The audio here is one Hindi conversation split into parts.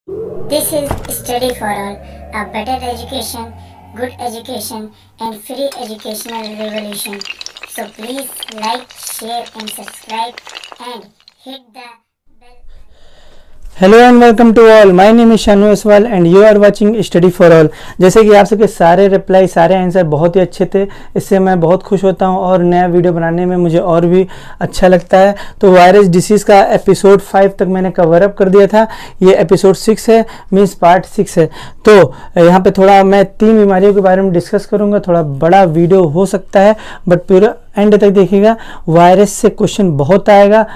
This is Study for All, a better education, good education and free educational revolution. So please like, share and subscribe and hit the bell. Hello and welcome to all, my name is Shanu Aswal and you are watching Study for All. जैसे कि आप सबके सारे रिप्लाई, सारे आंसर बहुत ही अच्छे थे, इससे मैं बहुत खुश होता हूं और नया वीडियो बनाने में मुझे और भी अच्छा लगता है। तो वायरस डिसीज़ का एपिसोड 5 तक मैंने कवर अप कर दिया था, ये एपिसोड 6 है, मीन्स पार्ट 6 है। तो यहाँ पे थोड़ा मैं 3 बीमारियों के बारे में डिस्कस करूँगा, थोड़ा बड़ा वीडियो हो सकता है बट पूरा एंड तक देखिएगा। वायरस से क्वेश्चन बहुत आएगा।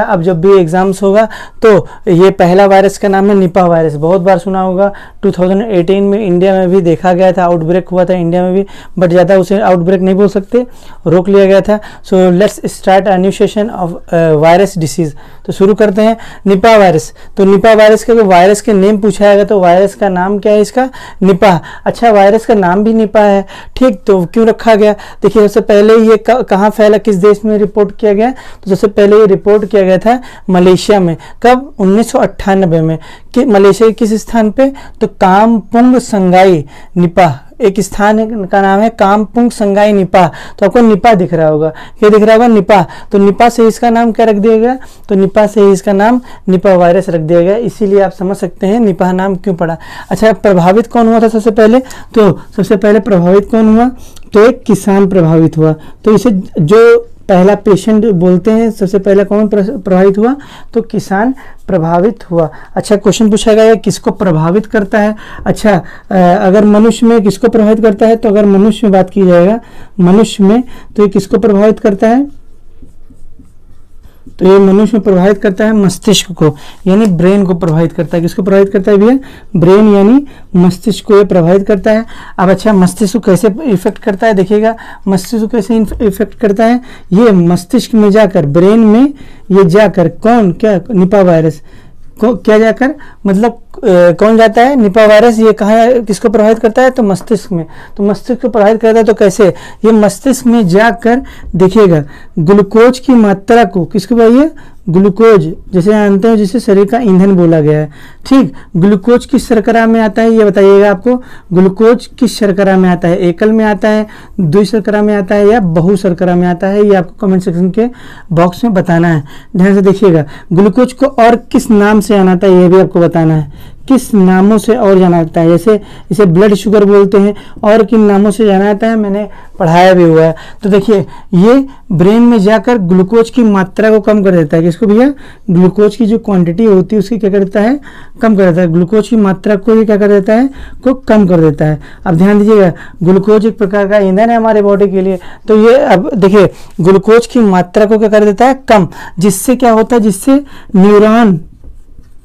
अब जब भी एग्जाम्स होगा तो ये पहला वायरस का नाम है निपा वायरस, बहुत बार सुना होगा। 2018 में इंडिया में भी देखा गया था, आउटब्रेक हुआ था इंडिया में भी, बट ज़्यादा उसे आउटब्रेक नहीं बोल सकते, रोक लिया गया था। So let's start a new session of virus disease. तो शुरू करते हैं निपा वायरस। तो निपा वायरस का वायरस के नेम पूछा जाएगा तो वायरस का नाम क्या है इसका? निपा। अच्छा, वायरस का नाम भी निपा है, ठीक, तो क्यों रखा गया? देखिए, सबसे पहले ये कहाँ फैला, किस देश में रिपोर्ट किया गया? तो सबसे पहले ये रिपोर्ट किया गया था मलेशिया में। कब? 1998 में। कि मलेशिया के किस स्थान पे? तो कामपुंग संगाई निपा, एक स्थान का नाम है कामपुंग संगाई निपा। तो आपको निपा दिख रहा होगा, क्या दिख रहा होगा? निपा। तो निपा से इसका नाम क्या रख दिया गया? तो निपा से इसका नाम निपा वायरस रख दिया गया, इसीलिए आप समझ सकते हैं निपा नाम क्यों पड़ा। अच्छा, प्रभावित कौन हुआ था सबसे पहले? तो सबसे पहले प्रभावित कौन हुआ? तो एक किसान प्रभावित हुआ। तो इसे जो पहला पेशेंट बोलते हैं, सबसे पहला कौन प्रभावित हुआ? तो किसान प्रभावित हुआ। अच्छा, क्वेश्चन पूछा गया किसको प्रभावित करता है? अच्छा, अगर मनुष्य में किसको प्रभावित करता है? तो अगर मनुष्य में बात की जाएगा, मनुष्य में, तो ये किसको प्रभावित करता है? तो ये मनुष्य में प्रभावित करता है मस्तिष्क को, यानी ब्रेन को प्रभावित करता है। किसको प्रभावित करता है भैया? ब्रेन यानी मस्तिष्क को ये प्रभावित करता है। अब अच्छा, मस्तिष्क को कैसे इफेक्ट करता है? देखिएगा, मस्तिष्क को कैसे इफेक्ट करता है? ये मस्तिष्क में जाकर, ब्रेन में ये जाकर, कौन, क्या? निपा वायरस को क्या जाकर, मतलब कौन जाता है? Nipah virus. ये कहाँ, किसको प्रभावित करता है? तो मस्तिष्क में। तो मस्तिष्क को प्रभावित करता है, तो कैसे? ये मस्तिष्क में जाकर, देखिएगा, ग्लूकोज की मात्रा को, किसको बताइए? ग्लूकोज, जैसे जानते हैं जिसे शरीर का ईंधन बोला गया है, ठीक। ग्लूकोज किस शर्करा में आता है ये बताइएगा आपको। ग्लूकोज किस शर्करा में आता है? एकल में आता है, द्वि शर्करा में आता है या बहु शर्करा में आता है? ये आपको कमेंट सेक्शन के बॉक्स में बताना है। ध्यान से देखिएगा, ग्लूकोज को और किस नाम से जाना जाता है ये भी आपको बताना है। किस नामों से और जाना जाता है? जैसे इसे ब्लड शुगर बोलते हैं, और किन नामों से जाना जाता है मैंने पढ़ाया भी हुआ है। तो देखिए, ये ब्रेन में जाकर ग्लूकोज की मात्रा को कम कर देता है। किसको भैया? ग्लूकोज की जो क्वांटिटी होती है उसकी क्या करता है? कम कर देता है। ग्लूकोज की मात्रा को ये क्या कर देता है? को कम कर देता है। अब ध्यान दीजिएगा, ग्लूकोज एक प्रकार का ईंधन है हमारे बॉडी के लिए। तो ये अब देखिए, ग्लूकोज की मात्रा को क्या कर देता है? कम। जिससे क्या होता है? जिससे न्यूरॉन,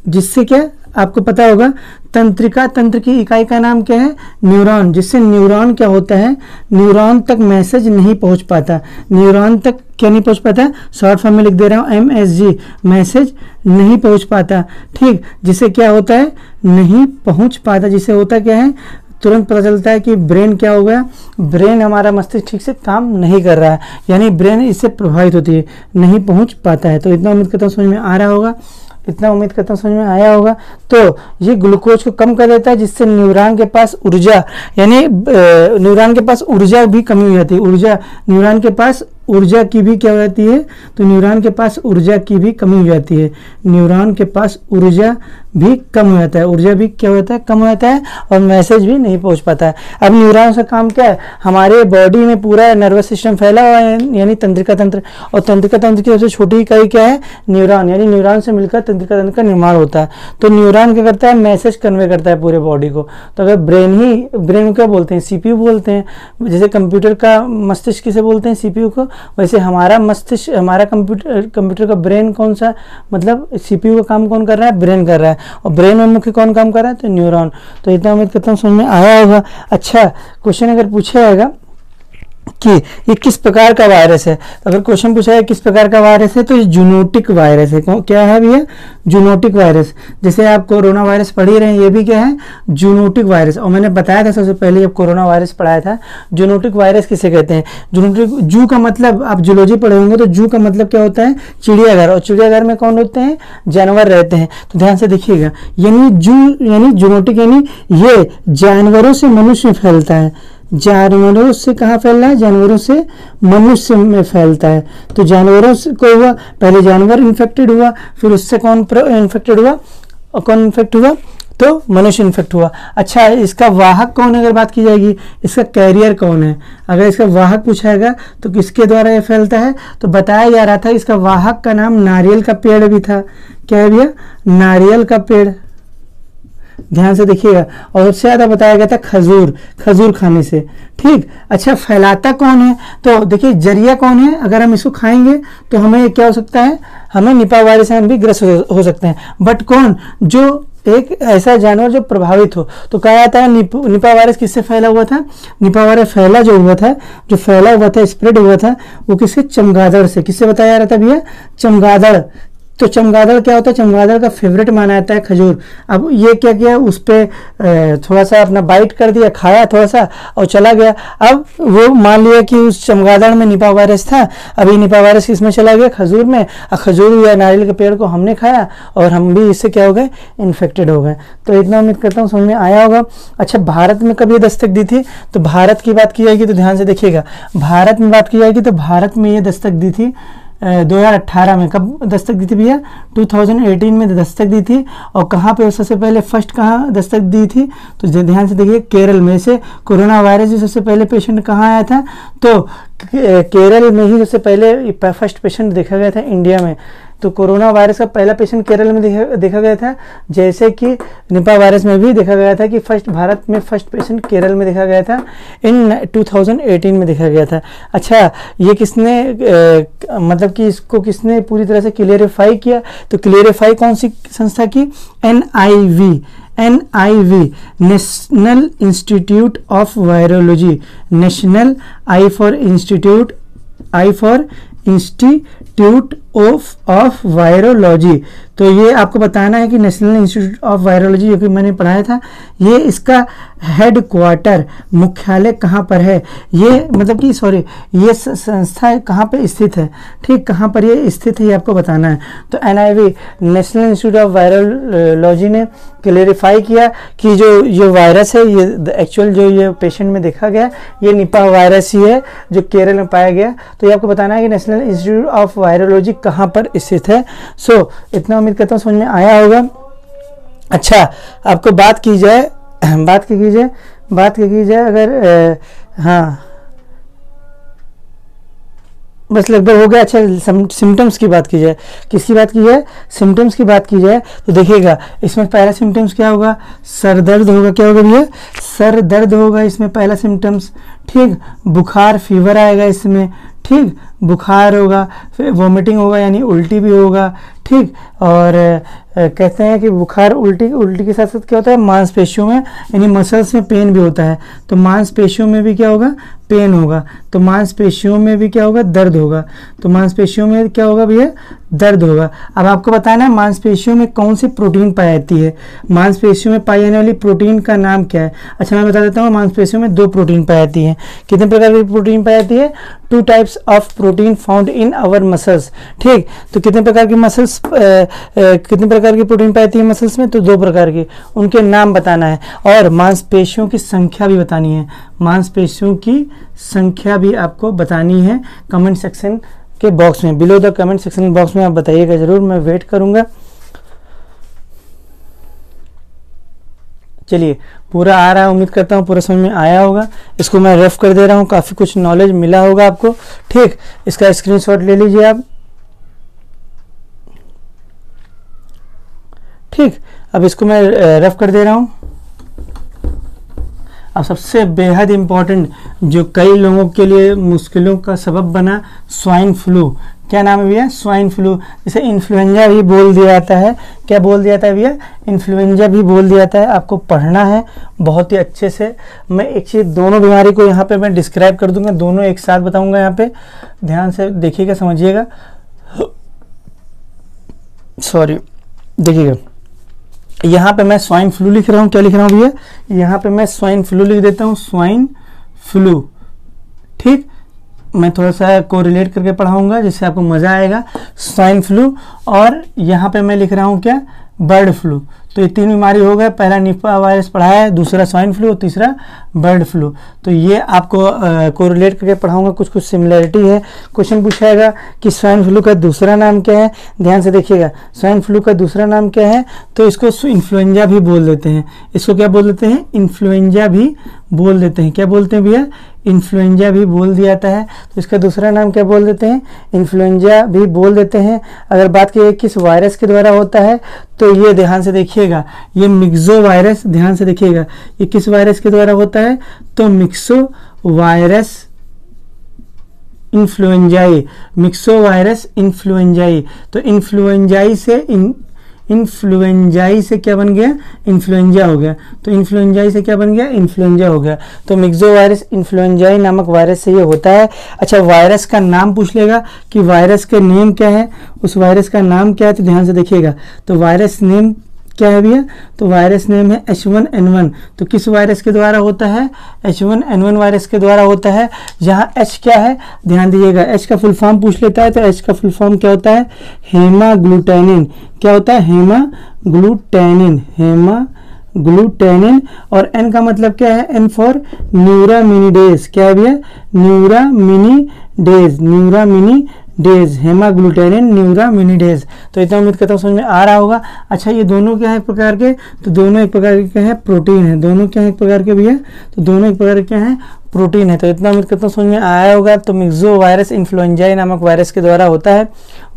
जिससे क्या आपको पता होगा, तंत्रिका तंत्र की इकाई का नाम क्या है? न्यूरॉन। जिससे न्यूरॉन क्या होता है? न्यूरॉन तक मैसेज नहीं पहुंच पाता। न्यूरॉन तक क्या नहीं पहुंच पाता? शॉर्ट फॉर्म में लिख दे रहा हूं, MSG, मैसेज नहीं पहुंच पाता, ठीक। जिससे क्या होता है? नहीं पहुंच पाता। जिससे होता क्या है? तुरंत पता चलता है कि ब्रेन क्या हो गया, ब्रेन हमारा मस्तिष्क ठीक से काम नहीं कर रहा है, यानी ब्रेन इससे प्रभावित होती है, नहीं पहुंच पाता है। तो इतना उम्मीद करता हूँ समझ में आ रहा होगा, इतना उम्मीद करता हूँ समझ में आया होगा। तो ये ग्लूकोज को कम कर देता है, जिससे न्यूरॉन के पास ऊर्जा, यानी न्यूरॉन के पास ऊर्जा भी कमी हो जाती है। ऊर्जा, न्यूरॉन के पास ऊर्जा की भी क्या हो जाती है? तो न्यूरॉन के पास ऊर्जा की भी कमी हो जाती है। न्यूरॉन के पास ऊर्जा भी कम हो जाता है, ऊर्जा भी क्या हो जाता है? कम हो जाता है, और मैसेज भी नहीं पहुंच पाता है। अब न्यूरॉन का काम क्या है? हमारे बॉडी में पूरा नर्वस सिस्टम फैला हुआ है, यानी तंत्रिका तंत्र, और तंत्रिका तंत्र की सबसे छोटी इकाई क्या है? न्यूरॉन, यानी न्यूरॉन से मिलकर तंत्रिका तंत्र का निर्माण होता है। तो न्यूरॉन क्या करता है? मैसेज कन्वे करता है पूरे बॉडी को। तो अगर ब्रेन को क्या बोलते हैं? CPU बोलते हैं। जैसे कंप्यूटर का मस्तिष्क किसे बोलते हैं? CPU को। वैसे हमारा मस्तिष्क, हमारा कंप्यूटर का ब्रेन कौन सा, मतलब CPU का काम कौन कर रहा है? ब्रेन कर रहा है। और ब्रेन में मुख्य कौन काम कर रहा है? तो न्यूरॉन। तो इतना उम्मीद करता हूँ समझ में आया होगा। अच्छा, क्वेश्चन अगर पूछा जाएगा कि ये किस प्रकार का वायरस है। तो अगर क्वेश्चन पूछा है किस प्रकार का वायरस है, तो ये जूनोटिक वायरस है। क्या है भैया? Zoonotic virus. जैसे आप कोरोना वायरस पढ़ ही रहे हैं, ये भी क्या है? Zoonotic virus. और मैंने बताया था सबसे पहले जब कोरोना वायरस पढ़ाया था, जूनोटिक वायरस किसे कहते हैं। जूनोटिक, जू का मतलब, आप जूलॉजी पढ़े होंगे तो जू का मतलब क्या होता है? चिड़ियाघर। और चिड़ियाघर में कौन होते हैं? जानवर रहते हैं। तो ध्यान से देखिएगा, यानी जू यानी जूनोटिक यानी ये जानवरों से मनुष्य में फैलता है। जानवरों से कहाँ फैल रहा है? जानवरों से मनुष्य में फैलता है। तो जानवरों से को हुआ, पहले जानवर इन्फेक्टेड हुआ, फिर उससे कौन इन्फेक्टेड हुआ? और कौन इन्फेक्ट हुआ? तो मनुष्य इन्फेक्ट हुआ। अच्छा, इसका वाहक कौन है? अगर बात की जाएगी, इसका कैरियर कौन है? अगर इसका वाहक पूछाएगा तो किसके द्वारा ये फैलता है? तो बताया जा रहा था इसका वाहक का नाम नारियल का पेड़ भी था। क्या है भैया? नारियल का पेड़। ध्यान से देखिएगा। और सबसे ज्यादा बताया गया था खजूर, खजूर खाने से। ठीक। अच्छा, फैलाता कौन है? तो देखिए, जरिया कौन है? अगर हम इसको खाएंगे तो हमें क्या हो सकता है? हमें निपा वायरस से हम भी ग्रस्त हो सकते हैं। बट कौन? जो एक ऐसा जानवर जो प्रभावित हो। तो कहा जाता है निपा वायरस किससे फैला हुआ था? निपा वायरस फैला जो हुआ था, जो फैला हुआ था, स्प्रेड हुआ था, वो किससे? चमगादड़ से। किससे बताया जा रहा था भैया? चमगादड़। तो चमगादड़ क्या होता है? चमगादड़ का फेवरेट माना जाता है खजूर। अब ये क्या किया? उस पर थोड़ा सा अपना बाइट कर दिया, खाया थोड़ा सा और चला गया। अब वो मान लिया कि उस चमगादड़ में निपा वायरस था। अभी निपा वायरस किसमें चला गया? खजूर में। और खजूर या नारियल के पेड़ को हमने खाया और हम भी इससे क्या हो गए? इन्फेक्टेड हो गए। तो इतना उम्मीद करता हूँ समझ में आया होगा। अच्छा, भारत में कब ये दस्तक दी थी? तो भारत की बात की जाएगी तो ध्यान से देखिएगा, भारत में बात की जाएगी तो भारत में ये दस्तक दी थी 2018 में। कब दस्तक दी थी भैया? 2018 में दस्तक दी थी। और कहाँ पे सबसे पहले फर्स्ट कहाँ दस्तक दी थी? तो ध्यान से देखिए, केरल में। से कोरोना वायरस जो सबसे पहले पेशेंट कहाँ आया था? तो केरल में ही सबसे पहले फर्स्ट पेशेंट देखा गया था इंडिया में। तो कोरोना वायरस का पहला पेशेंट केरल में देखा गया था, जैसे कि निपा वायरस में भी देखा गया था कि भारत में फर्स्ट पेशेंट केरल में देखा गया था, इन 2018 में देखा गया था। अच्छा, ये किसने मतलब कि इसको किसने पूरी तरह से क्लियरिफाई किया? तो क्लियरिफाई कौन सी संस्था की? NIV, national institute of virology. National I for institute of virology. तो ये आपको बताना है कि नेशनल इंस्टीट्यूट ऑफ वायरोलॉजी, जो कि मैंने पढ़ाया था, ये इसका हेड क्वार्टर, मुख्यालय कहाँ पर है? ये मतलब कि सॉरी, ये संस्था कहाँ पे स्थित है? ठीक, कहाँ पर ये स्थित है ये आपको बताना है। तो NIV, national institute of virology ने क्लेरिफाई किया कि जो वायरस है, ये एक्चुअल जो ये पेशेंट में देखा गया, ये निपा वायरस ही है जो केरल में पाया गया। तो ये आपको बताना है कि नेशनल इंस्टीट्यूट ऑफ वायरोलॉजी कहाँ पर स्थित है। सो इतना उम्मीद करता हूँ समझ में आया होगा। अच्छा, आपको बात की जाए अगर हाँ, बस लगभग हो गया। अच्छा, सिम्टम्स की बात की जाए, किसकी बात की जाए? सिम्टम्स की बात की जाए तो देखिएगा, इसमें पहला सिम्टम्स क्या होगा? सर दर्द होगा। क्या होगा भैया? सर दर्द होगा इसमें पहला सिम्टम्स। ठीक, बुखार, फीवर आएगा इसमें। ठीक, बुखार होगा, फिर वॉमिटिंग होगा यानी उल्टी भी होगा। ठीक, और कहते हैं कि बुखार उल्टी के साथ साथ क्या होता है? मांसपेशियों में यानी मसल्स में पेन भी होता है। तो मांसपेशियों में भी क्या होगा? पेन होगा। तो मांसपेशियों में भी क्या होगा? दर्द होगा। तो मांसपेशियों में क्या होगा भैया? दर्द होगा। अब आपको बताना है मांसपेशियों में कौन सी प्रोटीन पाई जाती है। मांसपेशियों में पाई जाने वाली प्रोटीन का नाम क्या है? अच्छा, मैं बता देता हूँ, मांसपेशियों में 2 प्रोटीन पाई जाती है। कितने प्रकार की प्रोटीन पाई जाती है? 2 types of protein found in our muscles. ठीक, तो कितने प्रकार की प्रोटीन पाई जाती है मसल्स में? तो 2 प्रकार की, उनके नाम बताना है और मांसपेशियों की संख्या भी बतानी है। मांसपेशियों की संख्या भी आपको बतानी है कमेंट सेक्शन के बॉक्स में, below the comment section box में आप बताइएगा जरूर, मैं वेट करूंगा। चलिए, पूरा आ रहा है, उम्मीद करता हूँ पूरा समझ में आया होगा। इसको मैं रफ कर दे रहा हूँ, काफ़ी कुछ नॉलेज मिला होगा आपको। ठीक, इसका स्क्रीनशॉट ले लीजिए आप। ठीक, अब इसको मैं रफ कर दे रहा हूँ। अब सबसे बेहद इम्पॉर्टेंट जो कई लोगों के लिए मुश्किलों का सबब बना, स्वाइन फ्लू। क्या नाम है भैया, स्वाइन फ्लू। इसे इन्फ्लुएंजा भी बोल दिया जाता है। क्या बोल दिया जाता है भैया, इन्फ्लुएंजा भी बोल दिया जाता है। आपको पढ़ना है बहुत ही अच्छे से। मैं एक चीज़, दोनों बीमारी को यहाँ पे मैं डिस्क्राइब कर दूंगा, दोनों एक साथ बताऊंगा। यहाँ पे ध्यान से देखिएगा, समझिएगा। सॉरी, देखिएगा यहाँ पे मैं स्वाइन फ्लू लिख रहा हूँ। क्या लिख रहा हूँ भैया, यहाँ पे मैं स्वाइन फ्लू लिख देता हूँ, स्वाइन फ्लू। ठीक, मैं थोड़ा सा कोरिलेट करके पढ़ाऊंगा जिससे आपको मज़ा आएगा। स्वाइन फ्लू, और यहाँ पे मैं लिख रहा हूँ क्या, बर्ड फ्लू। तो ये 3 बीमारी हो गए। पहला निपा वायरस पढ़ा है, दूसरा स्वाइन फ्लू, तीसरा बर्ड फ्लू। तो ये आपको कोरिलेट करके पढ़ाऊंगा। कुछ कुछ सिमिलरिटी है। क्वेश्चन पूछाएगा कि स्वाइन फ्लू का दूसरा नाम क्या है। ध्यान से देखिएगा, स्वाइन फ्लू का दूसरा नाम क्या है, तो इसको इन्फ्लुएंजा भी बोल देते हैं। इसको क्या बोल देते हैं, इन्फ्लुएंजा भी बोल देते हैं। क्या बोलते हैं भैया, इन्फ्लुएंजा भी बोल दिया जाता है। तो इसका दूसरा नाम क्या बोल देते हैं, इन्फ्लुएंजा भी बोल देते हैं। अगर बात की किस वायरस के द्वारा होता है, तो ये ध्यान से देखिएगा, ये मिक्सो वायरस, ध्यान से देखिएगा, ये किस वायरस के द्वारा होता है, तो मिक्सो वायरस इन्फ्लुएंजाई, मिक्सो वायरस इन्फ्लुएंजाई। तो इन्फ्लुएंजाई से क्या बन गया, इन्फ्लुएंजा हो गया। तो इन्फ्लुएंजाई से क्या बन गया, इन्फ्लुएंजा हो गया। तो मिक्सो वायरस इन्फ्लुएंजाई नामक वायरस से ये होता है। अच्छा, वायरस का नाम पूछ लेगा कि वायरस के नेम क्या है, उस वायरस का नाम क्या है। तो ध्यान से देखिएगा, तो वायरस नेम क्या है भैया, तो वायरस नेम है H1N1। तो किस वायरस के द्वारा होता है, H1N1 वायरस के द्वारा होता है। जहाँ H क्या है, ध्यान दीजिएगा, H का फुल फॉर्म पूछ लेता है। तो H का फुल फॉर्म क्या होता है, हेमाग्लूटानिन। क्या होता है, हेमाग्लूटानिन, हेमाग्लूटानिन। और N का मतलब क्या है, N फॉर न्यूरामिनिडेज। क्या है भैया, न्यूरामिनिडेज, न्यूरामिनिडेज, हेमाग्लूटानिन न्यूरामिनिडेज। तो इतना उम्मीद करता हूँ समझ में आ रहा होगा। अच्छा, ये दोनों क्या है एक प्रकार के, तो दोनों एक प्रकार के हैं, प्रोटीन है। दोनों क्या है एक प्रकार के भैया, तो दोनों एक प्रकार के हैं, प्रोटीन है। तो इतना उम्मीद करता हूँ समझ में आया होगा। तो मिक्सो वायरस इन्फ्लुएंजाई नामक वायरस के द्वारा होता है।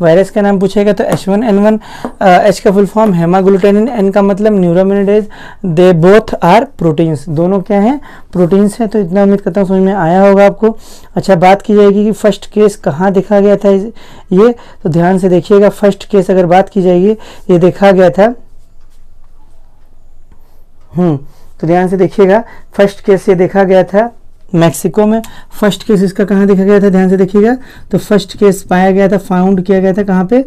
वायरस का नाम पूछेगा तो H1N1, H का फुल फॉर्म हेमाग्लूटानिन, N का मतलब न्यूरामिनिडेज, दे बोथ आर प्रोटीन्स। दोनों क्या हैं, प्रोटीन्स हैं। तो इतना उम्मीद करता हूँ समझ में आया होगा आपको। अच्छा, बात की जाएगी कि फर्स्ट केस कहाँ देखा गया था ये, तो ध्यान से देखिएगा। फर्स्ट केस अगर बात की जाएगी, ये देखा गया था, तो ध्यान से देखिएगा, फर्स्ट केस ये देखा गया था मैक्सिको में। फर्स्ट केस इसका कहाँ देखा गया था, ध्यान से देखिएगा। तो फर्स्ट केस पाया गया था, फाउंड किया गया था कहाँ पे,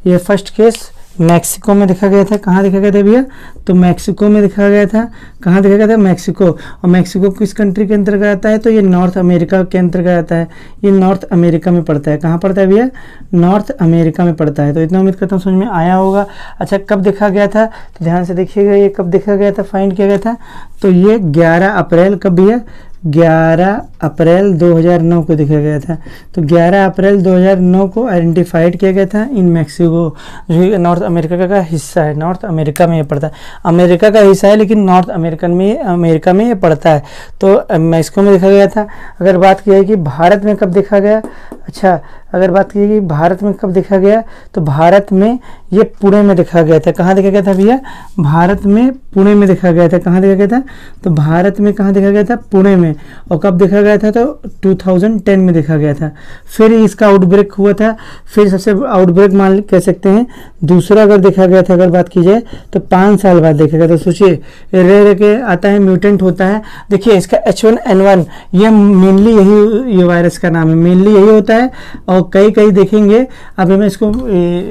ये फर्स्ट केस मैक्सिको में देखा गया था। कहाँ देखा गया था भैया, तो मैक्सिको में देखा गया था। कहाँ देखा गया था, मैक्सिको। और मैक्सिको किस कंट्री के अंतर्गत आता है, तो ये नॉर्थ अमेरिका के अंतर्गत आता है। ये नॉर्थ अमेरिका में पड़ता है। कहाँ पड़ता है भैया, नॉर्थ अमेरिका में पड़ता है। तो इतना उम्मीद करता हूँ समझ में आया होगा। अच्छा, कब देखा गया था, तो ध्यान से देखिएगा, ये कब देखा गया था, फाइंड किया गया था, तो ये 11 अप्रैल, कब भैया, 11 अप्रैल 2009 को देखा गया था। तो 11 अप्रैल 2009 को आइडेंटिफाइड किया गया था इन मैक्सिको, जो नॉर्थ अमेरिका का हिस्सा है। नॉर्थ अमेरिका में ये पड़ता है, अमेरिका का हिस्सा है लेकिन नॉर्थ अमेरिका में ये पड़ता है। तो मैक्सिको में देखा गया था। अगर बात की जाए कि भारत में कब देखा गया, अच्छा अगर बात की कि भारत में कब देखा गया, तो भारत में ये पुणे में देखा गया था। कहाँ देखा गया था भैया, भारत में पुणे में देखा गया था। कहाँ देखा गया था, तो भारत में कहाँ देखा गया था, पुणे में। और कब देखा गया था, तो 2010 में देखा गया था। फिर इसका आउटब्रेक हुआ था, फिर सबसे आउटब्रेक मान कह सकते हैं दूसरा अगर देखा गया था, अगर बात की जाए तो 5 साल बाद देखा गया। तो सोचिए, रह के आता है, म्यूटेंट होता है। देखिए इसका H1N1, ये मेनली यही, ये वायरस का नाम है, मेनली यही होता है। और कई देखेंगे, अभी मैं इसको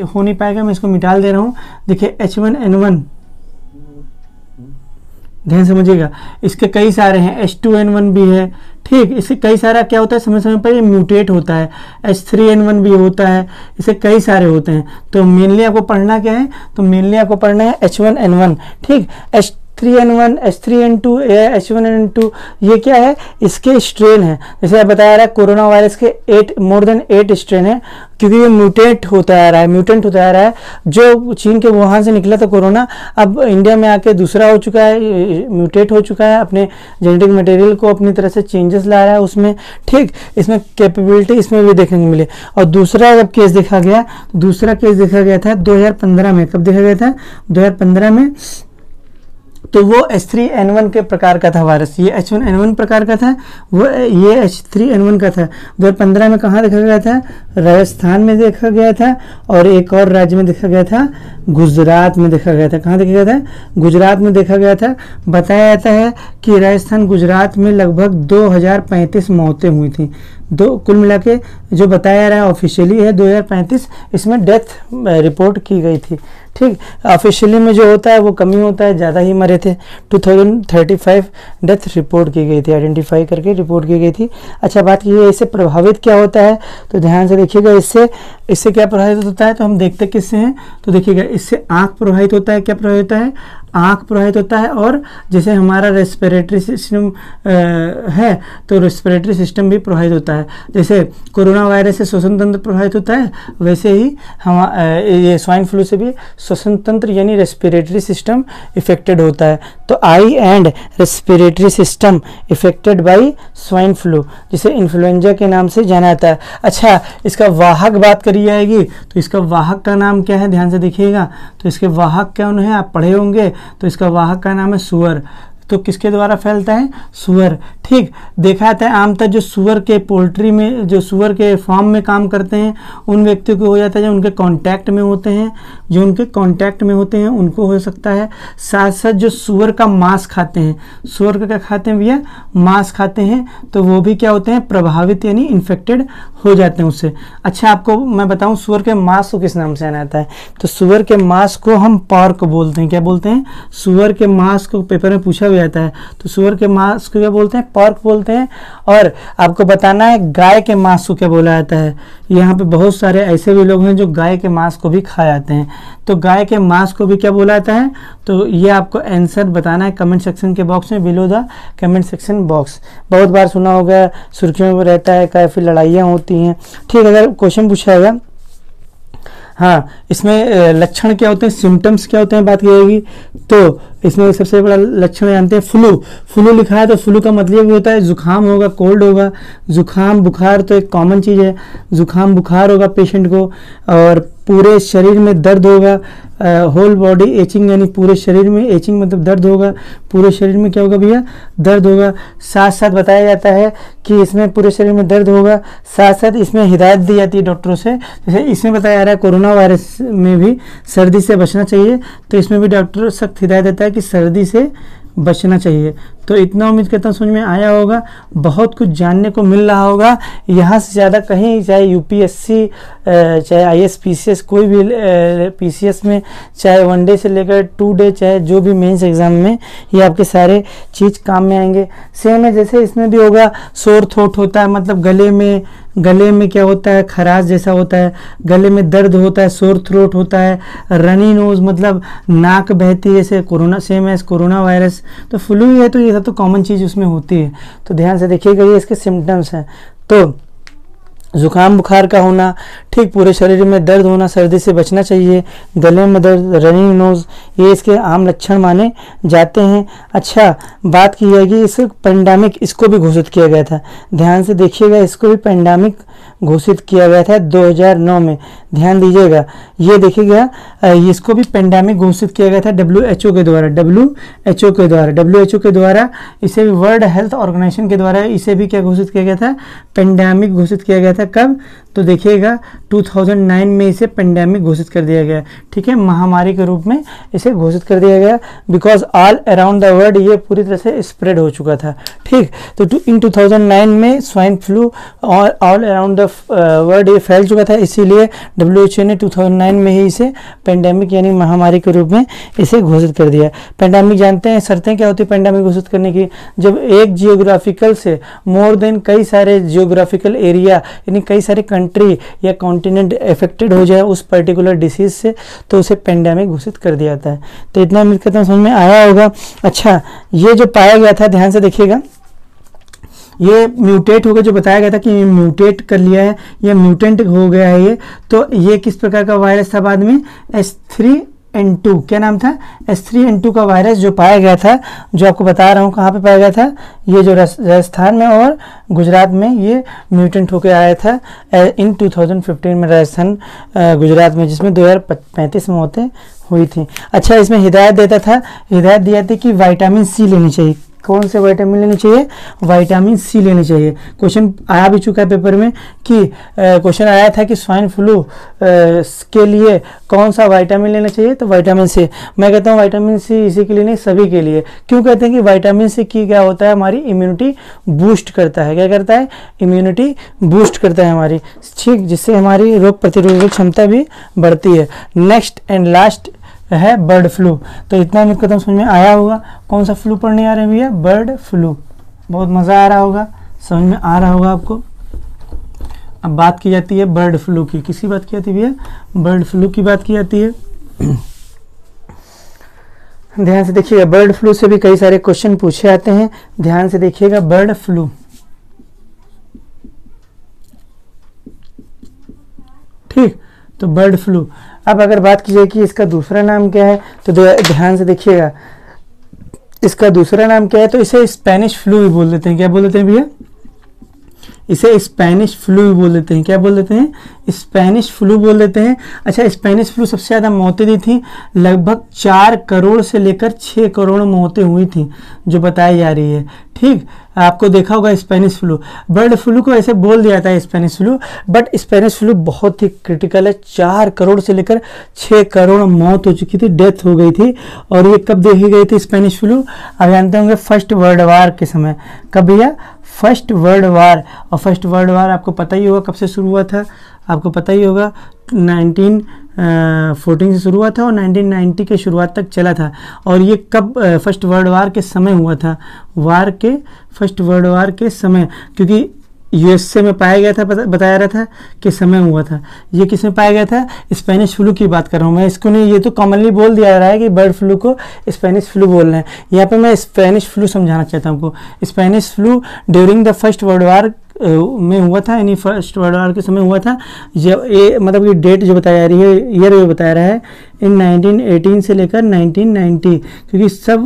हो नहीं पाएगा, मैं इसको मिटाल दे रहा हूँ। देखिए H1N1, ध्यान समझिएगा, इसके कई सारे हैं, H2N1 भी है, ठीक। इससे कई सारा क्या होता है, समय पर ये म्यूटेट होता है। H3N1 भी होता है, इसे कई सारे होते हैं। तो मेनली आपको पढ़ना क्या है, तो मेनली आपको पढ़ना है H1N1, ठीक। H3N1, H3N2, H1N2, ये क्या है, इसके स्ट्रेन है। जैसे आप बताया रहा है, कोरोना वायरस के मोर देन 8 स्ट्रेन है, क्योंकि ये म्यूटेट होता आ रहा है, म्यूटेंट होता आ रहा है। जो चीन के वुहान से निकला था कोरोना, अब इंडिया में आके दूसरा हो चुका है, म्यूटेट हो चुका है, अपने जेनेटिक मटेरियल को अपनी तरह से चेंजेस ला रहा है उसमें, ठीक। इसमें कैपेबिलिटी इसमें भी देखने को मिले। और दूसरा जब केस देखा गया, दूसरा केस देखा गया था 2015 में। कब देखा गया था, 2015 में तो वो H3N1 के प्रकार का था वायरस, ये H1N1 प्रकार का था, वो ये H3N1 का था। 2015 में कहाँ देखा गया था? राजस्थान में देखा गया था, और एक और राज्य में देखा गया था, गुजरात में देखा गया था। कहाँ देखा गया था? गुजरात में देखा गया था। बताया जाता है कि राजस्थान गुजरात में लगभग 2035 मौतें हुई थी। कुल मिला के जो बताया जा रहा है ऑफिशियली है 2035 इसमें डेथ रिपोर्ट की गई थी। ठीक, ऑफिशियली में जो होता है वो कमी होता है, ज़्यादा ही मरे थे। 2035 डेथ रिपोर्ट की गई थी, आइडेंटिफाई करके रिपोर्ट की गई थी। अच्छा, बात ये है इससे प्रभावित क्या होता है, तो ध्यान से देखिएगा। इससे क्या प्रभावित होता है, तो हम देखते किससे हैं, तो देखिएगा इससे आँख प्रभावित होता है। क्या प्रभावित होता है? आँख प्रभावित होता है। और जैसे हमारा रेस्पिरेटरी सिस्टम है, तो रेस्पिरेटरी सिस्टम भी प्रभावित होता है। जैसे कोरोना वायरस से श्वसन तंत्र प्रभावित होता है, वैसे ही हम ये स्वाइन फ्लू से भी श्वसन तंत्र यानी रेस्पिरेटरी सिस्टम इफेक्टेड होता है। तो eye and respiratory system affected by swine flu, जिसे इन्फ्लुएंजा के नाम से जाना जाता है। अच्छा, इसका वाहक बात करी जाएगी, तो इसका वाहक का नाम क्या है? ध्यान से देखिएगा। तो इसके वाहक क्या हैं, आप पढ़े होंगे। तो इसका वाहक का नाम है सुअर। तो किसके द्वारा फैलता है? सुअर। ठीक, देखा जाता है आमतौर जो सुअर के पोल्ट्री में, जो सुअर के फार्म में काम करते हैं उन व्यक्तियों को हो जाता है, जो उनके कांटेक्ट में होते हैं, जो उनके कांटेक्ट में होते हैं उनको हो सकता है। साथ साथ जो सुअर का मांस खाते हैं, सुअर का क्या खाते हैं भैया? मांस खाते हैं, तो वो भी क्या होते हैं? प्रभावित यानी इन्फेक्टेड हो जाते हैं उससे। अच्छा, आपको मैं बताऊं सुअर के मांस को किस नाम से जाना जाता है? तो सुअर के मांस को हम पॉर्क बोलते हैं। क्या बोलते हैं? सुअर के मांस को पेपर में पूछा जाता है, तो सुअर के मांस को क्या बोलते हैं? पॉर्क बोलते हैं। और आपको बताना है गाय के मांस को क्या बोला जाता है। यहाँ पे बहुत सारे ऐसे भी लोग हैं जो गाय के मांस को भी खा जाते हैं, तो गाय के मांस को भी क्या बोला जाता है? तो ये आपको आंसर बताना है कमेंट सेक्शन के बॉक्स में, below the comment section box. बहुत बार सुना होगा, सुर्खियों में रहता है, काफ़ी लड़ाइयाँ होती हैं। ठीक, अगर क्वेश्चन पूछा जाएगा, हाँ, इसमें लक्षण क्या होते हैं, सिम्टम्स क्या होते हैं बात की जाएगी। तो इसमें सबसे बड़ा लक्षण जानते हैं फ्लू लिखा है, तो फ्लू का मतलब ये होता है जुकाम होगा, कोल्ड होगा। जुकाम बुखार तो एक कॉमन चीज़ है, जुकाम बुखार होगा पेशेंट को, और पूरे शरीर में दर्द होगा, होल बॉडी एचिंग, यानी पूरे शरीर में एचिंग मतलब दर्द होगा, पूरे शरीर में क्या होगा भैया? दर्द होगा। साथ साथ बताया जाता है कि इसमें पूरे शरीर में दर्द होगा, साथ साथ इसमें हिदायत दी जाती है डॉक्टरों से। जैसे इसमें बताया जा रहा है कोरोना वायरस में भी सर्दी से बचना चाहिए, तो इसमें भी डॉक्टर सख्त हिदायत देता है कि सर्दी से बचना चाहिए। तो इतना उम्मीद करता हूँ समझ में आया होगा, बहुत कुछ जानने को मिल रहा होगा। यहाँ से ज़्यादा कहीं, चाहे यूपीएससी, चाहे आईएएस पीसीएस, कोई भी पीसीएस में, चाहे 1 डे से लेकर 2 डे, चाहे जो भी मेंस एग्जाम में, ये आपके सारे चीज़ काम में आएंगे। सेम है जैसे इसमें भी होगा, सोर थ्रोट होता है, मतलब गले में क्या होता है? खराश जैसा होता है, गले में दर्द होता है, सोर थ्रोट होता है। रनी नोज मतलब नाक बहती है, जैसे कोरोना, सेम है कोरोना वायरस। तो फ्लू है, तो ये सब तो कॉमन चीज़ उसमें होती है। तो ध्यान से देखिएगा, ये इसके सिम्टम्स हैं। तो जुकाम बुखार का होना, ठीक, पूरे शरीर में दर्द होना, सर्दी से बचना चाहिए, गले में दर्द, रनिंग नोज, ये इसके आम लक्षण माने जाते हैं। अच्छा, बात की जाएगी इस पेंडेमिक, इसको भी घोषित किया गया था। ध्यान से देखिएगा, इसको भी पेंडेमिक घोषित किया गया था 2009 में। ध्यान दीजिएगा, ये देखिएगा, इसको भी पेंडेमिक घोषित किया गया था WHO के द्वारा। WHO के द्वारा इसे भी वर्ल्ड हेल्थ ऑर्गेनाइजेशन के द्वारा इसे भी क्या घोषित किया गया था? पेंडेमिक घोषित किया गया था। कब? तो देखिएगा 2009 में इसे पेंडेमिक घोषित कर दिया गया। ठीक है, महामारी के रूप में इसे घोषित कर दिया गया, because all around the world ये पूरी तरह से स्प्रेड हो चुका था। ठीक, तो इन 2009 में swine flu all around the world ये फैल चुका था, इसीलिए WHO ने 2009 में ही इसे पेंडेमिक यानी महामारी के रूप में इसे घोषित कर दिया। पेंडेमिक जानते हैं शर्तें क्या होती है पेंडेमिक घोषित करने की? जब एक जियोग्राफिकल से मोर देन कई सारे जियोग्राफिकल एरिया यानी कई सारे कंट्री या कॉन्टिनेंट अफेक्टेड हो जाए उस पर्टिकुलर डिसीज से, तो उसे पेंडेमिक घोषित कर दिया जाता है। तो इतना उम्मीद करता हूँ समझ में आया होगा। अच्छा, ये जो पाया गया था, ध्यान से देखिएगा, ये म्यूटेट हो गया, जो बताया गया था कि ये म्यूटेट कर लिया है, ये म्यूटेंट हो गया है ये। तो ये किस प्रकार का वायरस था? बाद में H3N2, क्या नाम था? H3N2 का वायरस जो पाया गया था, जो आपको बता रहा हूँ कहाँ पे पाया गया था, ये जो राजस्थान में और गुजरात में ये म्यूटेंट होकर आया था इन 2015 में, राजस्थान गुजरात में, जिसमें 2035 मौतें हुई थी। अच्छा, इसमें हिदायत देता था, हिदायत दिया थी कि विटामिन सी लेनी चाहिए। कौन से विटामिन लेनी चाहिए? विटामिन सी लेनी चाहिए। क्वेश्चन आया भी चुका है पेपर में कि क्वेश्चन आया था कि स्वाइन फ्लू के लिए कौन सा विटामिन लेना चाहिए, तो विटामिन सी। मैं कहता हूँ विटामिन सी इसी के लिए नहीं, सभी के लिए। क्यों कहते हैं कि विटामिन सी की क्या होता है, हमारी इम्यूनिटी बूस्ट करता है। क्या करता है? इम्यूनिटी बूस्ट करता है हमारी, ठीक, जिससे हमारी रोग प्रतिरोधक क्षमता भी बढ़ती है। नेक्स्ट एंड लास्ट है बर्ड फ्लू। तो इतना उम्मीद करता हूँ समझ में आया होगा। कौन सा फ्लू पढ़ने आ रहे हैं भैया? Bird flu. बहुत मज़ा आ रहा होगा, समझ में आ रहा होगा आपको। अब बात की जाती है बर्ड फ्लू की। किसकी बात की जाती है भैया? बर्ड फ्लू की बात की जाती है। ध्यान से देखिएगा, बर्ड फ्लू से भी कई सारे क्वेश्चन पूछे जाते हैं। ध्यान से देखिएगा, बर्ड फ्लू, ठीक। तो बर्ड फ्लू, अब अगर बात की जाए कि इसका दूसरा नाम क्या है, तो ध्यान से देखिएगा, इसका दूसरा नाम क्या है, तो इसे स्पेनिश फ्लू भी बोल देते हैं। क्या बोल देते हैं भैया? इसे स्पेनिश फ्लू भी बोल देते हैं। क्या बोल देते हैं? स्पेनिश फ्लू बोल देते हैं। अच्छा, स्पेनिश फ्लू सबसे ज़्यादा मौतें दी थी, लगभग 4 करोड़ से लेकर 6 करोड़ मौतें हुई थी जो बताई जा रही है, ठीक। आपको देखा होगा स्पेनिश फ्लू। बर्ड फ्लू को ऐसे बोल दिया था Spanish flu, but Spanish flu बहुत ही क्रिटिकल है। 4 करोड़ से लेकर 6 करोड़ मौत हो चुकी थी, डेथ हो गई थी। और ये कब देखी गई थी स्पेनिश फ्लू? आप जानते होंगे फर्स्ट वर्ल्ड वार के समय। कब भैया? First world war. और फर्स्ट वर्ल्ड वार आपको पता ही होगा कब से शुरू हुआ था, आपको पता ही होगा 1914 से शुरू हुआ था और 1990 के शुरुआत तक चला था। और ये कब? फर्स्ट वर्ल्ड वार के समय हुआ था, फर्स्ट वर्ल्ड वार के समय, क्योंकि यूएसए में पाया गया था, बताया रहा था कि समय हुआ था। ये किस में पाया गया था? स्पेनिश फ्लू की बात कर रहा हूँ मैं, इसको नहीं, ये तो कॉमनली बोल दिया रहा है कि बर्ड फ्लू को स्पेनिश फ्लू बोल रहे हैं। यहाँ पे मैं स्पेनिश फ्लू समझाना चाहता हूँ आपको। Spanish flu during the first world war में हुआ था, यानी फर्स्ट वर्ल्ड वार के समय हुआ था। ये मतलब ये डेट जो बताया जा रही है, ईयर जो बताया रहा है, इन 1918 से लेकर 1990, क्योंकि सब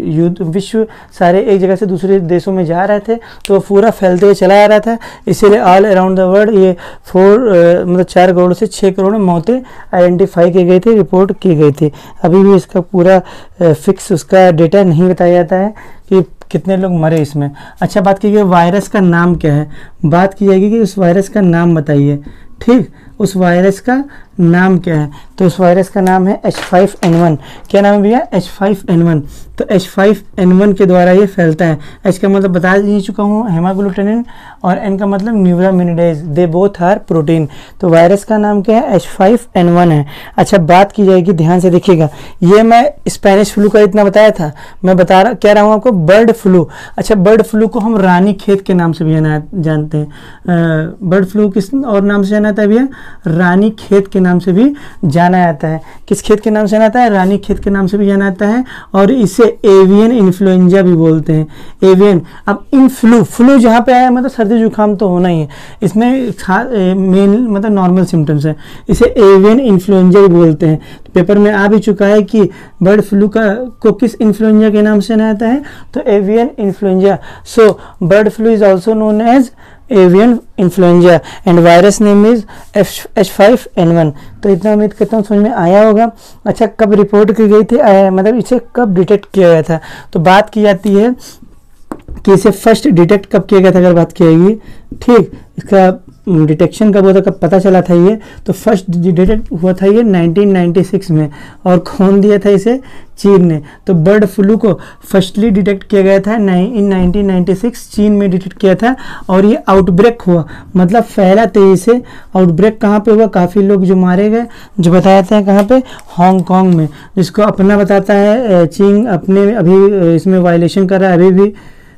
युद्ध विश्व सारे एक जगह से दूसरे देशों में जा रहे थे, तो पूरा फैलते हुए चला जा रहा था। इसीलिए ऑल अराउंड द वर्ल्ड ये 4 करोड़ से 6 करोड़ मौतें आइडेंटिफाई की गई थी, रिपोर्ट की गई थी। अभी भी इसका पूरा फिक्स उसका डेटा नहीं बताया जाता है कि कितने लोग मरे इसमें। अच्छा, बात की गई वायरस का नाम क्या है, बात की जाएगी कि उस वायरस का नाम बताइए, ठीक। उस वायरस का नाम क्या है? तो उस वायरस का नाम है H5N1। क्या नाम है भैया? H5N1। तो H5N1 के द्वारा ये फैलता है। H का मतलब बता ही चुका हूँ, हेमाग्लूटिनिन, और N का मतलब न्यूरामिनिडेज, दे बोथ आर प्रोटीन। तो वायरस का नाम क्या है? H5N1 है। अच्छा, बात की जाएगी, ध्यान से देखिएगा, ये मैं स्पेनिश फ्लू का इतना बताया था, मैं कह रहा हूँ आपको बर्ड फ्लू। अच्छा, बर्ड फ्लू को हम रानी खेत के नाम से भी जानते हैं। बर्ड फ्लू किस और नाम से जाना जाता है भैया? रानी खेत के नाम से भी जाना जाता है। किस खेत के नाम से जाना जाता है? रानी खेत के नाम से भी जाना जाता है। और इसे एवियन इन्फ्लुएंजा भी बोलते हैं, एवियन। अब इन फ्लू जहाँ पे आया मतलब सर्दी जुकाम तो होना ही है, इसमें मेन मतलब नॉर्मल सिम्टम्स है, इसे एवियन इन्फ्लुएंजा भी बोलते हैं। तो पेपर में आ भी चुका है कि बर्ड फ्लू को किस इन्फ्लुएंजा के नाम से जाना जाता है? तो avian influenza. So bird flu is also known as avian influenza and virus name is H5N1। तो इतना उम्मीद करता हूँ समझ में आया होगा। अच्छा, कब रिपोर्ट की गई थी, मतलब इसे कब डिटेक्ट किया गया था? तो बात की जाती है कि इसे फर्स्ट डिटेक्ट कब किया गया था, अगर बात की जाएगी, ठीक। इसका डिटेक्शन कब हुआ था, कब पता चला था ये? तो फर्स्ट डिटेक्ट हुआ था ये 1996 में। और कौन दिया था इसे? चीन ने। तो बर्ड फ्लू को फर्स्टली डिटेक्ट किया गया था इन 1996, चीन में डिटेक्ट किया था। और ये आउटब्रेक हुआ, मतलब फैला तेजी से। आउटब्रेक कहाँ पे हुआ? काफ़ी लोग जो मारे गए, जो बताया था कहाँ पे? हांगकांग में, जिसको अपना बताता है चीन अपने अभी इसमें वायलेशन कर रहा है अभी भी,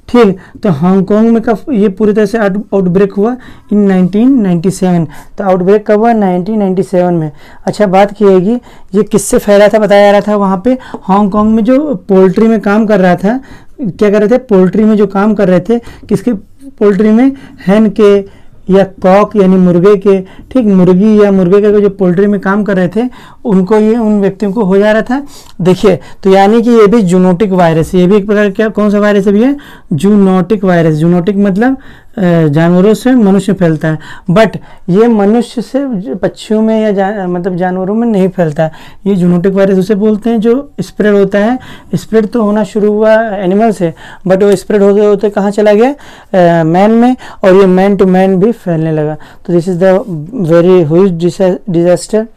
ठीक। तो हांगकांग में कब ये पूरी तरह से आउटब्रेक हुआ? इन 1997। तो आउटब्रेक कब हुआ? 1997 में। अच्छा, बात की जाएगी ये किससे फैला था, बताया जा रहा था वहाँ पे हांगकांग में जो पोल्ट्री में काम कर रहा था, क्या कर रहे थे? पोल्ट्री में जो काम कर रहे थे, किसके पोल्ट्री में? हैन के या कॉक यानी मुर्गे के, ठीक, मुर्गी या मुर्गे के जो पोल्ट्री में काम कर रहे थे उनको, ये उन व्यक्तियों को हो जा रहा था। देखिए, तो यानी कि ये भी जूनोटिक वायरस, ये भी एक प्रकार क्या, कौन सा वायरस है भैया? Zoonotic virus. जूनोटिक मतलब जानवरों से मनुष्य में फैलता है, बट ये मनुष्य से पक्षियों में या मतलब जानवरों में नहीं फैलता है। ये जूनोटिक वायरस उसे बोलते हैं जो स्प्रेड होता है। स्प्रेड तो होना शुरू हुआ एनिमल से, बट वो स्प्रेड होते होते कहाँ चला गया, मैन में, और ये मैन टू मैन भी फैलने लगा। तो this is the very huge disaster.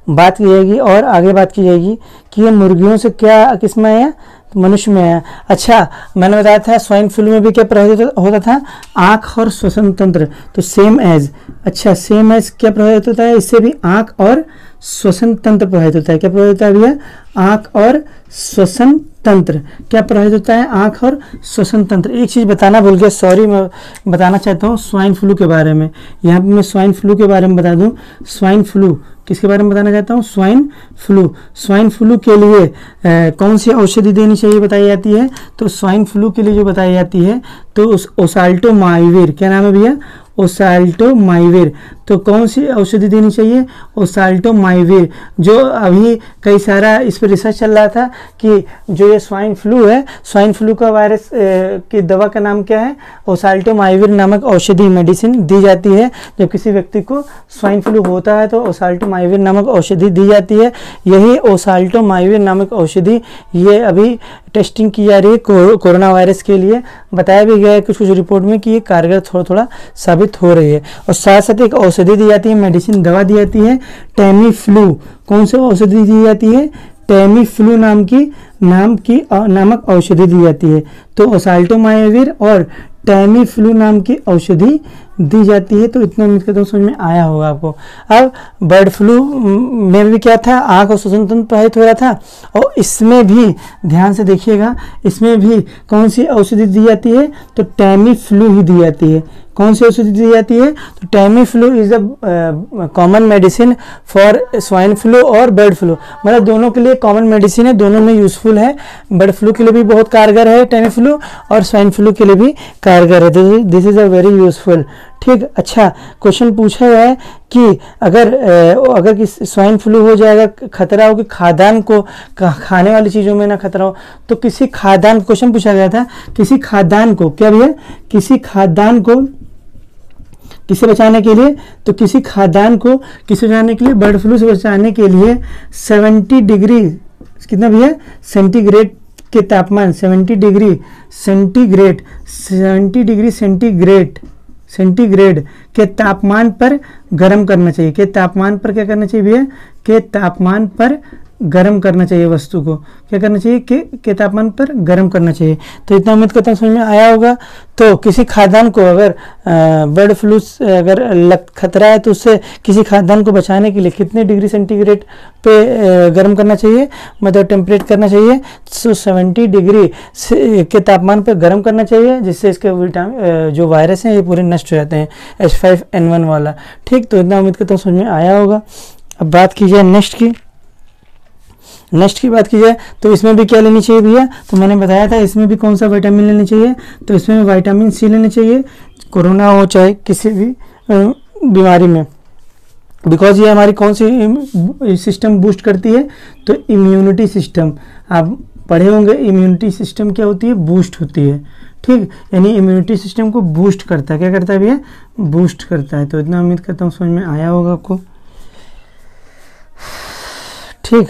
बात की जाएगी और आगे बात की जाएगी कि ये मुर्गियों से क्या किस में आया, मनुष्य में आया। अच्छा, मैंने बताया था स्वाइन फ्लू में भी क्या प्रभावित होता था, आँख और श्वसन तंत्र। तो सेम एज, अच्छा सेम एज क्या प्रभावित होता है, इससे भी आँख और श्वसन तंत्र प्रभावित होता है। क्या प्रभावित होता है भैया, आँख और श्वसन तंत्र। क्या प्रभावित होता है, आँख और श्वसन तंत्र। एक चीज़ बताना भूल गया, सॉरी, मैं बताना चाहता हूँ स्वाइन फ्लू के बारे में। यहाँ पे मैं स्वाइन फ्लू के बारे में बता दूँ। स्वाइन फ्लू किसके बारे में बताना चाहता हूँ, स्वाइन फ्लू। स्वाइन फ्लू के लिए कौन सी औषधि देनी चाहिए बताई जाती है, तो स्वाइन फ्लू के लिए जो बताई जाती है तो ओसाल्टोमाइविर, क्या नाम है भैया, ओसाल्टोमाइविर। तो कौन सी औषधि देनी चाहिए, ओसाल्टोमाइविर। जो अभी कई सारा इस पर रिसर्च चल रहा था कि जो ये स्वाइन फ्लू है, स्वाइन फ्लू का वायरस की दवा का नाम क्या है, ओसाल्टोमाइविर नामक औषधि मेडिसिन दी जाती है। जब किसी व्यक्ति को स्वाइन फ्लू होता है तो ओसाल्टोमाइविर नामक औषधि दी जाती है। यही ओसाल्टोमाइविर नामक औषधि ये अभी टेस्टिंग की जा रही है कोरोना वायरस के लिए। बताया भी गया है कुछ कुछ रिपोर्ट में कि ये कारगर थोड़ा थोड़ा साबित हो रही है। और साथ साथ एक औषधि दी जाती है, मेडिसिन दवा दी जाती है, टेमीफ्लू। कौन सी औषधि दी जाती है, टेमीफ्लू नामक औषधि दी जाती है। तो ओसाल्टोमाइविर और टेमीफ्लू नाम की औषधि दी जाती है। तो इतना उम्मीद करता हूँ समझ में आया होगा आपको। अब बर्ड फ्लू में भी क्या था, आँख और श्वसन तंत्र प्रभावित हो रहा था, और इसमें भी ध्यान से देखिएगा, इसमें भी कौन सी औषधि दी जाती है, तो टेमीफ्लू ही दी जाती है। कौन सी औषधि दी जाती है, तो Tamiflu is a common medicine for swine flu और बर्ड फ्लू। मतलब दोनों के लिए कॉमन मेडिसिन है, दोनों में यूजफुल है। बर्ड फ्लू के लिए भी बहुत कारगर है टेमीफ्लू, और स्वाइन फ्लू के लिए भी कारगर है। This is a very useful. ठीक, अच्छा क्वेश्चन पूछा गया है कि अगर स्वाइन फ्लू हो जाएगा, खतरा हो कि खाद्यान्न को, खाने वाली चीज़ों में ना खतरा हो, तो किसी खाद्यान्न, क्वेश्चन पूछा गया था किसी खाद्यान्न को, क्या भैया, किसी खाद्यान्न को किसे बचाने के लिए, तो किसी खाद्यान्न को किसे बचाने के लिए, बर्ड फ्लू से बचाने के लिए 70 डिग्री, कितना भैया, सेंटीग्रेड के तापमान, 70 डिग्री सेंटीग्रेड के तापमान पर गर्म करना चाहिए। के तापमान पर क्या करना चाहिए भैया, के तापमान पर गर्म करना चाहिए वस्तु को। क्या करना चाहिए, के तापमान पर गर्म करना चाहिए। तो इतना उम्मीद करता हूँ समझ में आया होगा। तो किसी खाद्यान्न को अगर बर्ड फ्लू अगर खतरा है तो उससे किसी खाद्यान्न को बचाने के लिए कितने डिग्री सेंटीग्रेड पे गर्म करना चाहिए, मतलब टेम्परेट करना चाहिए, 70 डिग्री के तापमान पर गर्म करना चाहिए, जिससे इसके विटामिन जो वायरस हैं ये पूरे नष्ट हो जाते हैं, H5N1 वाला। ठीक, तो इतना उम्मीद करता हूँ समझ में आया होगा। अब बात की जाए नेक्स्ट की बात की जाए तो इसमें भी क्या लेनी चाहिए भैया, तो मैंने बताया था इसमें भी कौन सा विटामिन लेनी चाहिए, तो इसमें विटामिन सी लेनी चाहिए, कोरोना हो चाहे किसी भी बीमारी में, बिकॉज ये हमारी कौन सी सिस्टम बूस्ट करती है, तो इम्यूनिटी सिस्टम। आप पढ़े होंगे इम्यूनिटी सिस्टम क्या होती है, बूस्ट होती है। ठीक, यानी इम्यूनिटी सिस्टम को बूस्ट करता है। क्या करता है भैया, बूस्ट करता है। तो इतना उम्मीद करता हूँ समझ में आया होगा आपको। ठीक,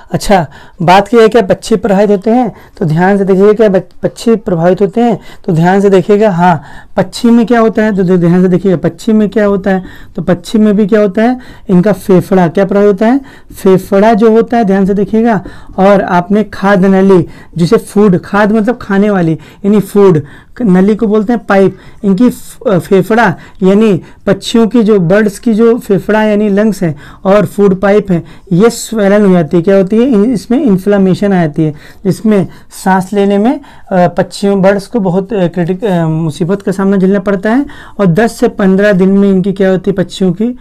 अच्छा बात की है क्या पक्षी प्रभावित होते हैं, तो ध्यान से देखिएगा क्या पक्षी प्रभावित होते हैं, तो ध्यान से देखिएगा। हाँ, पक्षी में क्या होता है, तो ध्यान से देखिएगा पक्षी में क्या होता है, तो पक्षी में भी क्या होता है, इनका फेफड़ा क्या प्रभावित होता है, फेफड़ा जो होता है, ध्यान से देखिएगा। और आपने खाद्य नली, जिसे फूड, खाद मतलब खाने वाली, यानी फूड, नली को बोलते हैं पाइप, इनकी फेफड़ा यानी पक्षियों की जो बर्ड्स की जो फेफड़ा यानी लंग्स है और फूड पाइप है, ये स्वेलन हो जाती है। क्या होती है, इसमें इन्फ्लामेशन आ जाती है, जिसमें सांस लेने में पक्षियों बर्ड्स को बहुत मुसीबत का सामना झेलना पड़ता है, और 10 से 15 दिन में इनकी क्या होती है, पक्षियों की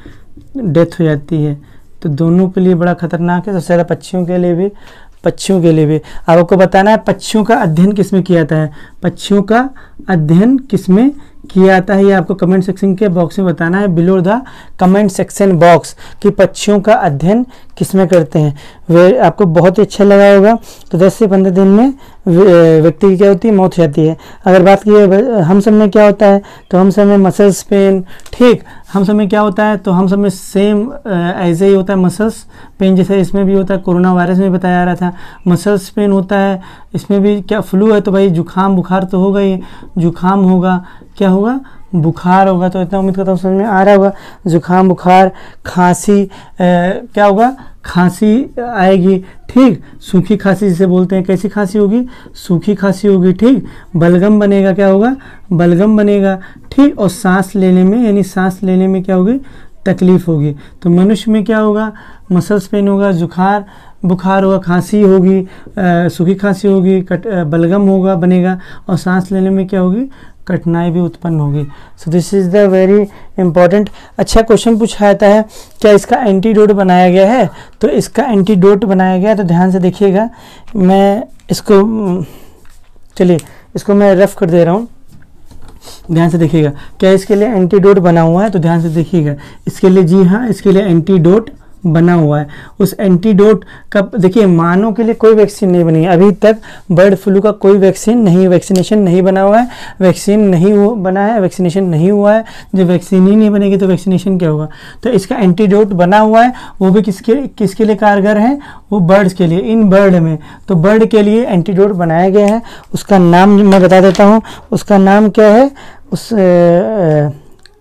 डेथ हो जाती है। तो दोनों के लिए बड़ा खतरनाक है, सबसे ज़्यादा पक्षियों के लिए भी। अब आपको बताना है पक्षियों का अध्ययन किसमें किया जाता है, पक्षियों का अध्ययन किसमें किया आता है, ये आपको कमेंट सेक्शन के बॉक्स में बताना है, below the comment section box, कि पक्षियों का अध्ययन किसमें करते हैं। वे आपको बहुत ही अच्छा लगा होगा। तो 10 से 15 दिन में व्यक्ति की क्या होती है, मौत हो जाती है। अगर बात की हम सब में क्या होता है, तो हम सब में मसल्स पेन, ठीक, हम सब में क्या होता है, तो हम सब में सेम ऐसे ही होता है मसल्स पेन, जैसे इसमें भी होता है, कोरोना वायरस में बताया जा रहा था मसल्स पेन होता है। इसमें भी क्या फ्लू है, तो भाई जुकाम बुखार तो होगा ही, जुकाम होगा, क्या होगा, बुखार होगा। तो इतना उम्मीद करता हूँ समझ में आ रहा होगा। जुकाम बुखार, खांसी, क्या होगा, खांसी आएगी, ठीक, सूखी खांसी जिसे बोलते हैं। कैसी खांसी होगी, सूखी खांसी होगी, ठीक। बलगम बनेगा, क्या होगा, बलगम बनेगा, ठीक। और सांस लेने में, यानी सांस लेने में क्या होगी, तकलीफ होगी। तो मनुष्य में क्या होगा, मसल्स पेन होगा, जुखार बुखार होगा, खांसी होगी, सूखी खांसी होगी, बलगम होगा बनेगा, और सांस लेने में क्या होगी, कठिनाई भी उत्पन्न होगी। So this is the very important. अच्छा क्वेश्चन पूछा जाता है, क्या इसका एंटीडोट बनाया गया है, तो इसका एंटीडोट बनाया गया है, तो ध्यान से देखिएगा। मैं इसको, चलिए इसको मैं रफ कर दे रहा हूँ, ध्यान से देखिएगा। क्या इसके लिए एंटीडोट बना हुआ है, तो ध्यान से देखिएगा। इसके लिए, जी हाँ, इसके लिए एंटीडोट बना हुआ है। उस एंटीडोट का देखिए, मानव के लिए कोई वैक्सीन नहीं बनी है अभी तक, बर्ड फ्लू का कोई वैक्सीनेशन नहीं बना हुआ है, वैक्सीन नहीं बना है, वैक्सीनेशन नहीं हुआ है। जब वैक्सीन ही नहीं बनेगी तो वैक्सीनेशन क्या होगा। तो इसका एंटीडोट बना हुआ है, वो भी किसके लिए कारगर है, वो बर्ड्स के लिए, इन बर्ड में। तो बर्ड के लिए एंटीडोट बनाया गया है। उसका नाम मैं बता देता हूँ, उसका नाम क्या है, उस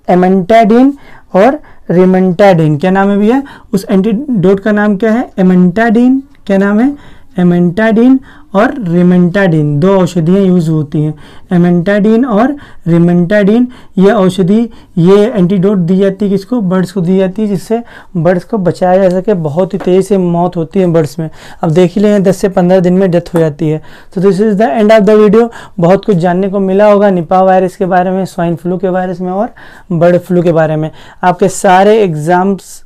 एमेंटाडिन और रिमेंटाडिन, क्या नाम है भैया, उस एंटीडोट का नाम क्या है, एमेंटाडिन, क्या नाम है, एमेंटाडिन और रिमेंटाडिन। दो औषधियाँ यूज होती हैं, एमेंटाडिन और रिमेंटाडिन। ये औषधि, ये एंटीडोट दी जाती है किसको, बर्ड्स को दी जाती है, जिससे बर्ड्स को बचाया जा सके। बहुत ही तेज़ी से मौत होती है बर्ड्स में, अब देख ही लें 10 से 15 दिन में डेथ हो जाती है। तो this is the end of the video. बहुत कुछ जानने को मिला होगा निपा वायरस के बारे में, स्वाइन फ्लू के बारे में और बर्ड फ्लू के बारे में। आपके सारे एग्जाम्स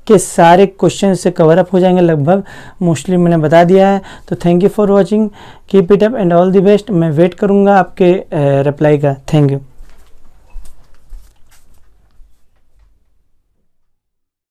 के सारे क्वेश्चन से कवर अप हो जाएंगे लगभग, मोस्टली मैंने बता दिया है। तो thank you for watching, keep it up and all the best. मैं वेट करूँगा आपके रिप्लाई का। Thank you.